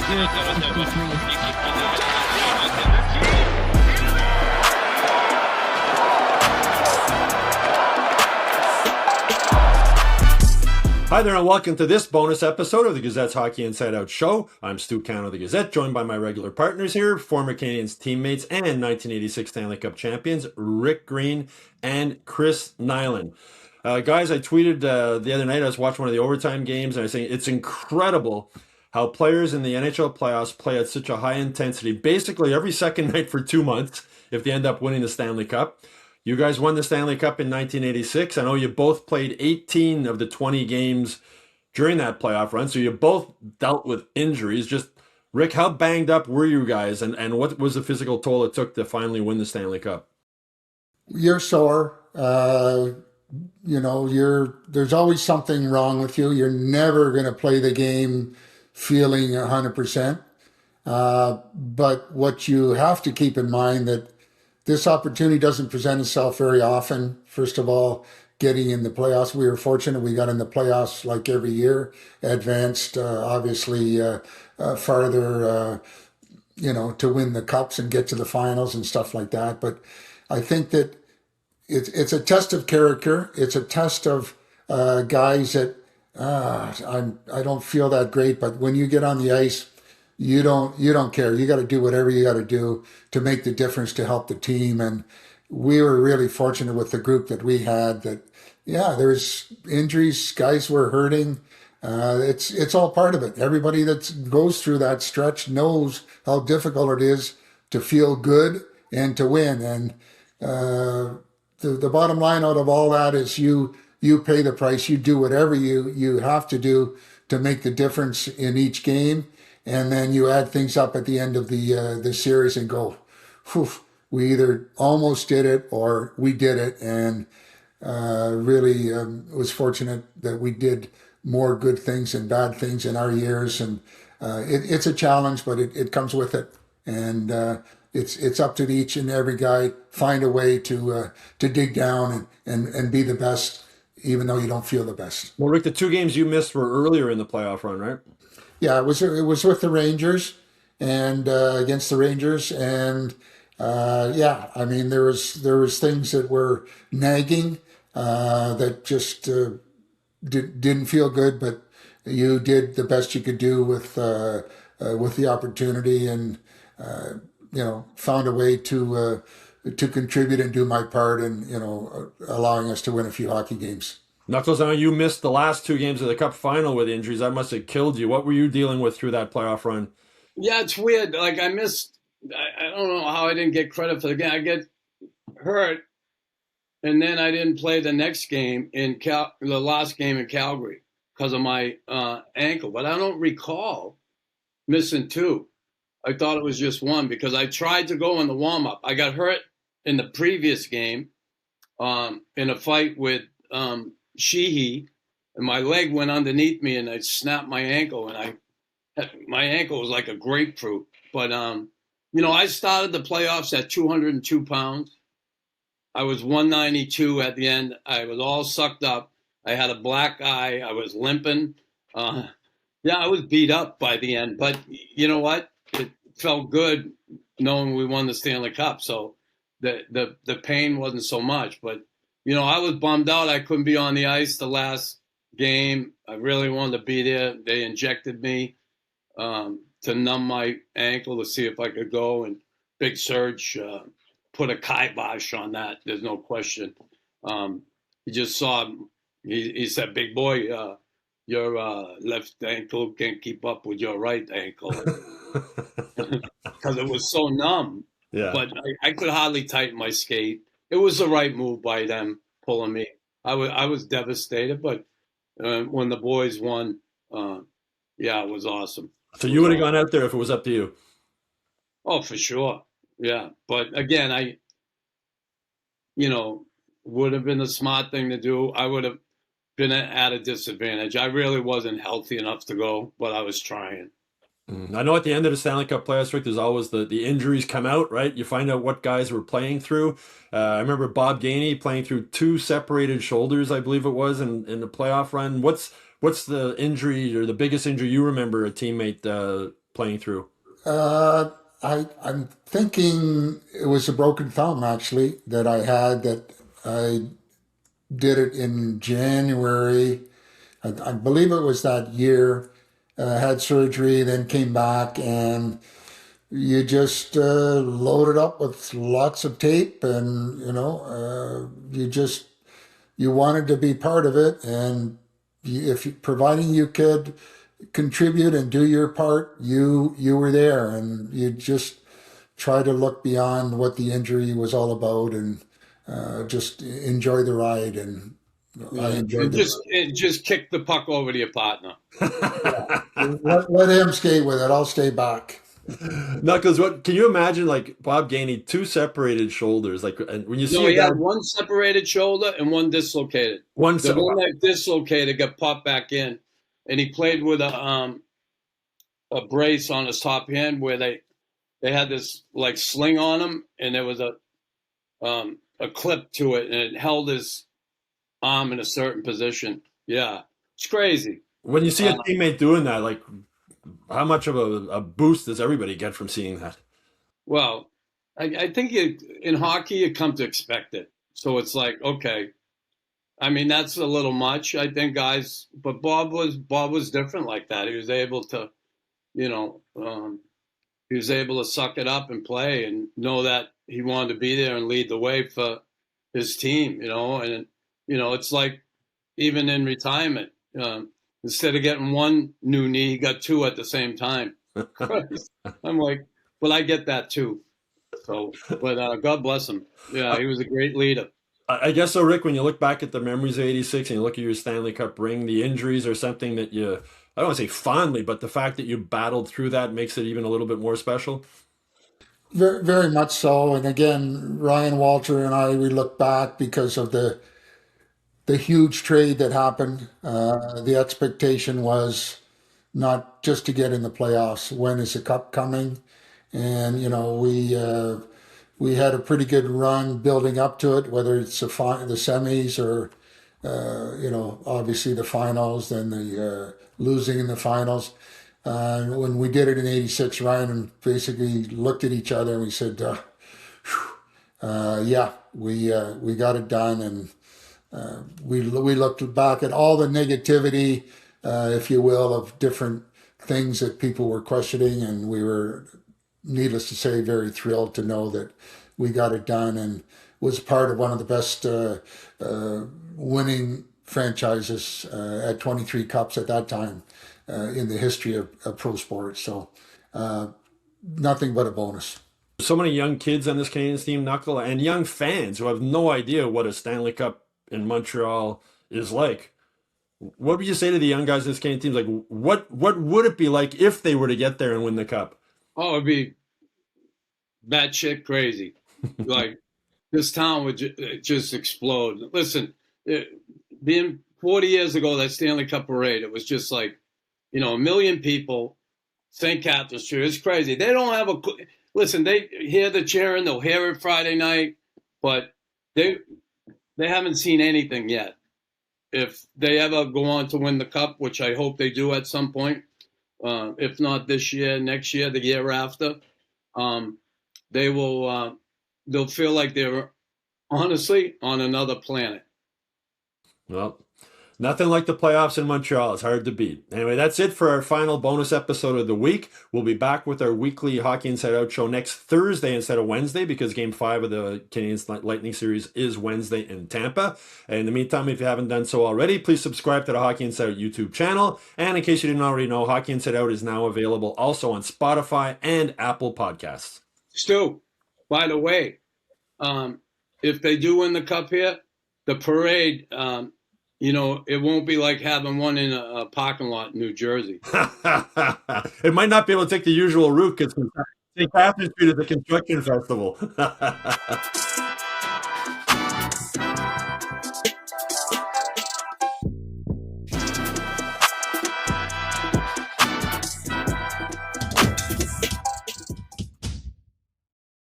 Hi there and welcome to this bonus episode of the Gazette's Hockey Inside Out show. I'm Stu Cowan of the Gazette, joined by my regular partners here, former Canadiens teammates and 1986 Stanley Cup champions, Rick Green and Chris Nilan. Guys, I tweeted the other night, I was watching one of the overtime games, and I was saying it's incredible how players in the NHL playoffs play at such a high intensity, basically every second night for 2 months, if they end up winning the Stanley Cup. You guys won the Stanley Cup in 1986. I know you both played 18 of the 20 games during that playoff run, so you both dealt with injuries. Just, Rick, how banged up were you guys, and what was the physical toll it took to finally win the Stanley Cup? You're sore. There's always something wrong with you. You're never going to play the game feeling 100%. But what you have to keep in mind that this opportunity doesn't present itself very often. First of all, getting in the playoffs, we were fortunate. We got in the playoffs like every year, advanced, obviously, farther, to win the cups and get to the finals and stuff like that. But I think that it's a test of character. It's a test of guys that I don't feel that great, but when you get on the ice, you don't care. You got to do whatever you got to do to make the difference to help the team. And we were really fortunate with the group that we had. That there's injuries, guys were hurting. It's all part of it. Everybody that goes through that stretch knows how difficult it is to feel good and to win. And the bottom line out of all that is you pay the price. You do whatever you have to do to make the difference in each game. And then you add things up at the end of the series and go, whew, we either almost did it or we did it. And really was fortunate that we did more good things than bad things in our years. And it's a challenge, but it comes with it. And it's up to each and every guy find a way to dig down and be the best, even though you don't feel the best. Well, Rick, the 2 games you missed were earlier in the playoff run, right? Yeah, it was with the Rangers and against the Rangers, and I mean there was things that were nagging that just didn't feel good, but you did the best you could do with the opportunity, and found a way to contribute and do my part, and allowing us to win a few hockey games. Knuckles, I know you missed the last 2 games of the Cup final with injuries. That must have killed you. What were you dealing with through that playoff run? Yeah, it's weird. Like I don't know how I didn't get credit for the game. I get hurt, and then I didn't play the next game the last game in Calgary because of my ankle. But I don't recall missing 2. I thought it was just 1 because I tried to go in the warm-up. I got hurt in the previous game in a fight with Sheehy, and my leg went underneath me, and I snapped my ankle, and my ankle was like a grapefruit. But I started the playoffs at 202 pounds. I was 192 at the end. I was all sucked up. I had a black eye. I was limping. I was beat up by the end. But you know what? It felt good knowing we won the Stanley Cup. So the pain wasn't so much, but. I was bummed out. I couldn't be on the ice the last game. I really wanted to be there. They injected me to numb my ankle to see if I could go. And Big Serge put a kibosh on that. There's no question. He just saw, he said, big boy, your left ankle can't keep up with your right ankle. Because it was so numb. Yeah. But I could hardly tighten my skate. It was the right move by them pulling me. I was devastated, but when the boys won, it was awesome. So you would have gone out there if it was up to you? Oh, for sure. Yeah. But again, I would have been a smart thing to do. I would have been at a disadvantage. I really wasn't healthy enough to go, but I was trying. I know at the end of the Stanley Cup playoffs, Rick, there's always the injuries come out, right? You find out what guys were playing through. I remember Bob Gainey playing through 2 separated shoulders, I believe it was, in the playoff run. What's the injury or the biggest injury you remember a teammate playing through? I'm thinking it was a broken thumb actually that I had that I did it in January. I believe it was that year. Had surgery, then came back, and you just loaded up with lots of tape, and you wanted to be part of it, and providing you could contribute and do your part, you were there, and you just try to look beyond what the injury was all about, and just enjoy the ride. And I enjoyed just kick the puck over to your partner. let him skate with it. I'll stay back. Knuckles, what can you imagine? Like Bob Gainey, two separated shoulders. Like, and when you see he had one separated shoulder and one dislocated. One that dislocated got popped back in, and he played with a brace on his top hand where they had this like sling on him, and there was a clip to it, and it held his arm in a certain position. Yeah, it's crazy. When you see a teammate doing that, like, how much of a boost does everybody get from seeing that? Well, I think in hockey you come to expect it. So it's like, okay. I mean, that's a little much, I think, guys. But Bob was different like that. He was able to, he was able to suck it up and play and know that he wanted to be there and lead the way for his team, And, it's like even in retirement, instead of getting one new knee, he got two at the same time. I'm like, well, I get that too. So, but God bless him. Yeah, he was a great leader. I guess so, Rick, when you look back at the memories of '86 and you look at your Stanley Cup ring, the injuries are something that I don't want to say fondly, but the fact that you battled through that makes it even a little bit more special. Very, very much so. And again, Ryan Walter and we look back because of the huge trade that happened. The expectation was not just to get in the playoffs. When is the cup coming? And we had a pretty good run building up to it, whether it's the semis or obviously the finals, then the losing in the finals. When we did it in '86, Ryan basically looked at each other and we said, "Yeah, we got it done." And we looked back at all the negativity, if you will, of different things that people were questioning, and we were, needless to say, very thrilled to know that we got it done and was part of one of the best winning franchises at 23 Cups at that time in the history of pro sports. So nothing but a bonus. So many young kids on this Canadiens team, Knuckle, and young fans who have no idea what a Stanley Cup in Montreal is like. What would you say to the young guys in this Canadiens team? Like, what would it be like if they were to get there and win the cup? Oh, it'd be batshit crazy. Like, this town would just explode. Listen, being 40 years ago, that Stanley Cup parade, it was just like, a million people, St. Catharines Street. It's crazy. They don't have listen, they hear the cheering, they'll hear it Friday night, but they haven't seen anything yet. If they ever go on to win the cup, which I hope they do at some point, if not this year, next year, the year after, they'll feel like they're honestly on another planet. Well, nothing like the playoffs in Montreal. It's hard to beat. Anyway, that's it for our final bonus episode of the week. We'll be back with our weekly Hockey Inside Out show next Thursday instead of Wednesday because Game 5 of the Canadiens Lightning series is Wednesday in Tampa. And in the meantime, if you haven't done so already, please subscribe to the Hockey Inside Out YouTube channel. And in case you didn't already know, Hockey Inside Out is now available also on Spotify and Apple Podcasts. Stu, by the way, if they do win the cup here, the parade... it won't be like having one in a parking lot in New Jersey. It might not be able to take the usual route because St. Catharines Street is a construction festival.